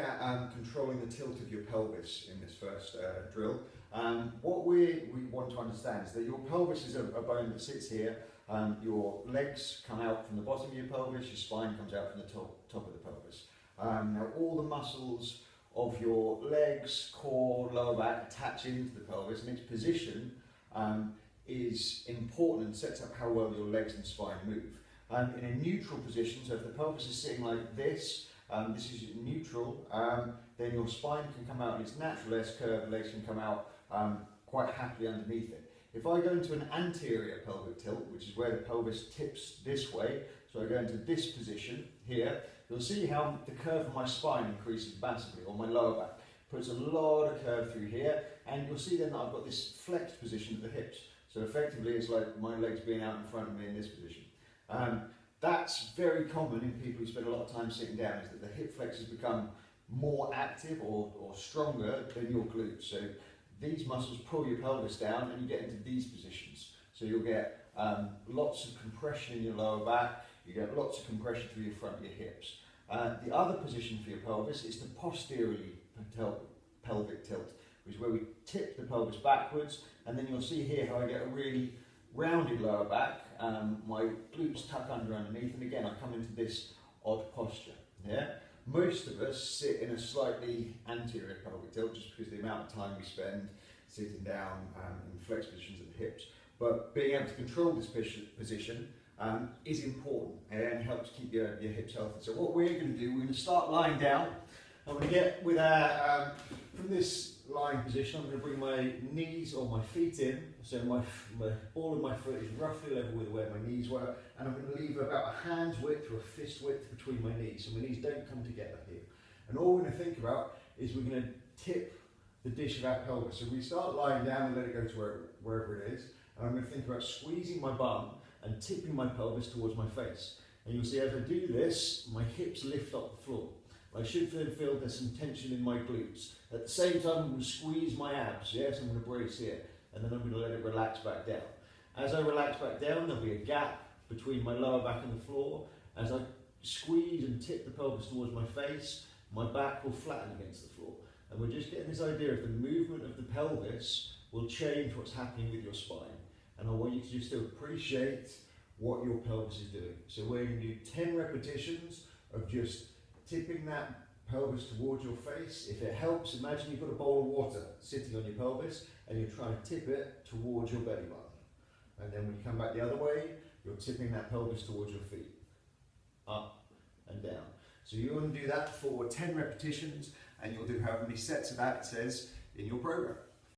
at controlling the tilt of your pelvis in this first drill. What we want to understand is that your pelvis is a bone that sits here. Your legs come out from the bottom of your pelvis, your spine comes out from the top of the pelvis. Now all the muscles of your legs, core, lower back attach into the pelvis, and its position is important and sets up how well your legs and spine move. In a neutral position, so if the pelvis is sitting like this, this is neutral, then your spine can come out in its natural S-curve, the legs can come out quite happily underneath it. If I go into an anterior pelvic tilt, which is where the pelvis tips this way, so I go into this position here, you'll see how the curve of my spine increases massively, or my lower back puts a lot of curve through here, and you'll see then that I've got this flexed position at the hips. So effectively it's like my legs being out in front of me in this position. That's very common in people who spend a lot of time sitting down, is that the hip flexors become more active or stronger than your glutes. So these muscles pull your pelvis down and you get into these positions. So you'll get lots of compression in your lower back, you get lots of compression through your front of your hips. The other position for your pelvis is the posteriorly pelvic tilt, which is where we tip the pelvis backwards, and then you'll see here how I get a really rounded lower back, my glutes tuck underneath, and again I come into this odd posture. Yeah? Most of us sit in a slightly anterior pelvic tilt just because of the amount of time we spend sitting down in flex positions at the hips. But being able to control this position is important and helps keep your hips healthy. So what we're going to do, we're going to start lying down. I'm going to get with our, from this lying position, I'm going to bring my knees or my feet in, so my ball of my foot is roughly level with where my knees were, and I'm going to leave about a hand's width or a fist width between my knees, so my knees don't come together here. And all we're going to think about is we're going to tip the dish of our pelvis. So we start lying down and let it go to wherever it is, and I'm going to think about squeezing my bum and tipping my pelvis towards my face. And you'll see as I do this, my hips lift off the floor. I should feel there's some tension in my glutes. At the same time, I'm going to squeeze my abs, yes, I'm going to brace here, and then I'm going to let it relax back down. As I relax back down, there'll be a gap between my lower back and the floor. As I squeeze and tip the pelvis towards my face, my back will flatten against the floor. And we're just getting this idea of the movement of the pelvis will change what's happening with your spine. And I want you to just to appreciate what your pelvis is doing. So we're going to do 10 repetitions of just tipping that pelvis towards your face. If it helps, imagine you've got a bowl of water sitting on your pelvis and you're trying to tip it towards your belly button. And then when you come back the other way, you're tipping that pelvis towards your feet. Up and down. So you want to do that for 10 repetitions, and you'll do however many sets of that it says in your program.